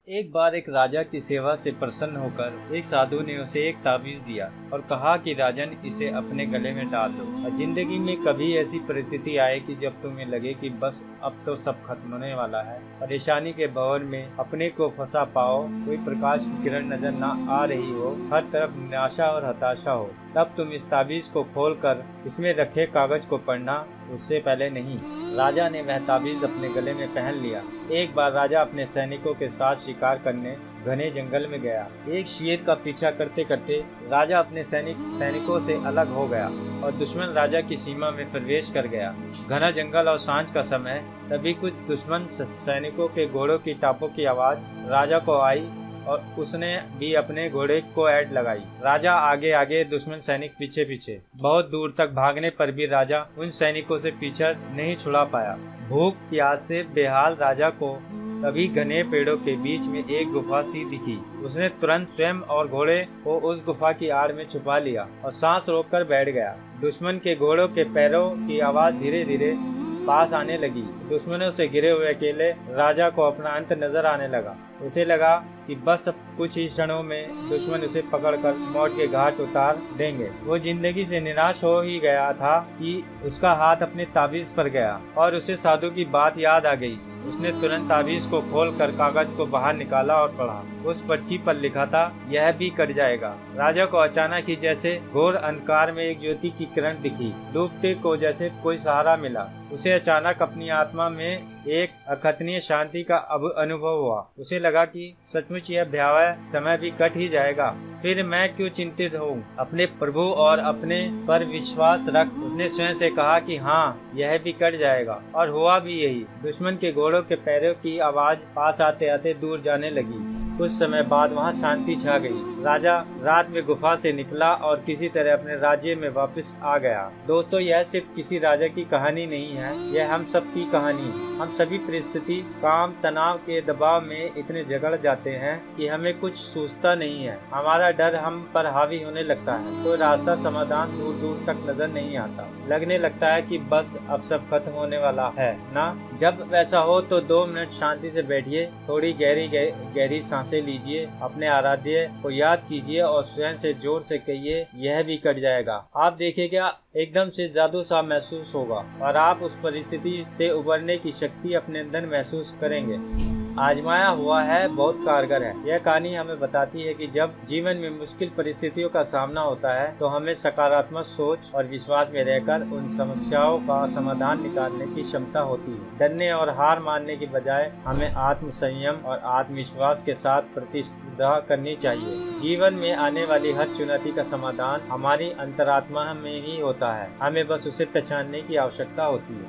एक बार एक राजा की सेवा से प्रसन्न होकर एक साधु ने उसे एक ताबीज दिया और कहा कि राजन, इसे अपने गले में डाल लो और जिंदगी में कभी ऐसी परिस्थिति आए कि जब तुम्हें लगे कि बस अब तो सब खत्म होने वाला है, परेशानी के भंवर में अपने को फंसा पाओ, कोई प्रकाश की किरण नजर न आ रही हो, हर तरफ निराशा और हताशा हो, तब तुम इस ताबीज को खोलकर इसमें रखे कागज को पढ़ना, उससे पहले नहीं। राजा ने वह ताबीज अपने गले में पहन लिया। एक बार राजा अपने सैनिकों के साथ शिकार करने घने जंगल में गया। एक शेर का पीछा करते करते राजा अपने सैनिकों से अलग हो गया और दुश्मन राजा की सीमा में प्रवेश कर गया। घना जंगल और सांझ का समय, तभी कुछ दुश्मन सैनिकों के घोड़ों की टापों की आवाज राजा को आई और उसने भी अपने घोड़े को ऐड लगाई। राजा आगे आगे, दुश्मन सैनिक पीछे पीछे। बहुत दूर तक भागने पर भी राजा उन सैनिकों से पीछा नहीं छुड़ा पाया। भूख प्यास से बेहाल राजा को तभी घने पेड़ों के बीच में एक गुफा सी दिखी। उसने तुरंत स्वयं और घोड़े को उस गुफा की आड़ में छुपा लिया और सांस रोककर बैठ गया। दुश्मन के घोड़ों के पैरों की आवाज धीरे धीरे पास आने लगी। दुश्मनों से घिरे हुए अकेले राजा को अपना अंत नजर आने लगा। उसे लगा कि बस अब कुछ ही क्षणों में दुश्मन उसे पकड़कर मौत के घाट उतार देंगे। वो जिंदगी से निराश हो ही गया था कि उसका हाथ अपने ताबीज पर गया और उसे साधु की बात याद आ गई। उसने तुरंत ताबीज को खोलकर कागज को बाहर निकाला और पढ़ा। उस पर्ची पर लिखा था, यह भी कट जाएगा। राजा को अचानक ही जैसे घोर अंधकार में एक ज्योति की किरण दिखी। डूबते को जैसे कोई सहारा मिला। उसे अचानक अपनी आत्मा में एक अकथनीय शांति का अनुभव हुआ। उसे लगा कि सचमुच यह भयावह समय भी कट ही जाएगा। फिर मैं क्यों चिंतित हूँ? अपने प्रभु और अपने पर विश्वास रख। उसने स्वयं से कहा कि हाँ, यह भी कट जाएगा। और हुआ भी यही। दुश्मन के घोड़ों के पैरों की आवाज पास आते आते दूर जाने लगी। कुछ समय बाद वहाँ शांति छा गई। राजा रात में गुफा से निकला और किसी तरह अपने राज्य में वापस आ गया। दोस्तों, यह सिर्फ किसी राजा की कहानी नहीं है, यह हम सब की कहानी है। हम सभी परिस्थिति, काम, तनाव के दबाव में इतने जकड़ जाते हैं कि हमें कुछ सूझता नहीं है। हमारा डर हम पर हावी होने लगता है। कोई रास्ता, समाधान दूर दूर तक नजर नहीं आता। लगने लगता है कि बस अब सब खत्म होने वाला है ना। जब वैसा हो तो 2 मिनट शांति से बैठिए, थोड़ी गहरी सांसें लीजिए, अपने आराध्य को याद कीजिए और स्वयं से जोर से कहिए, यह भी कट जाएगा। आप देखिएगा, एकदम से जादू सा महसूस होगा और आप उस परिस्थिति से उबरने की शक्ति अपने अंदर महसूस करेंगे। आजमाया हुआ है, बहुत कारगर है। यह कहानी हमें बताती है कि जब जीवन में मुश्किल परिस्थितियों का सामना होता है तो हमें सकारात्मक सोच और विश्वास में रहकर उन समस्याओं का समाधान निकालने की क्षमता होती है। डरने और हार मानने की बजाय हमें आत्म संयम और आत्मविश्वास के साथ प्रतिस्पर्धा करनी चाहिए। जीवन में आने वाली हर चुनौती का समाधान हमारी अंतरात्मा में ही होता है। हमें बस उसे पहचानने की आवश्यकता होती है।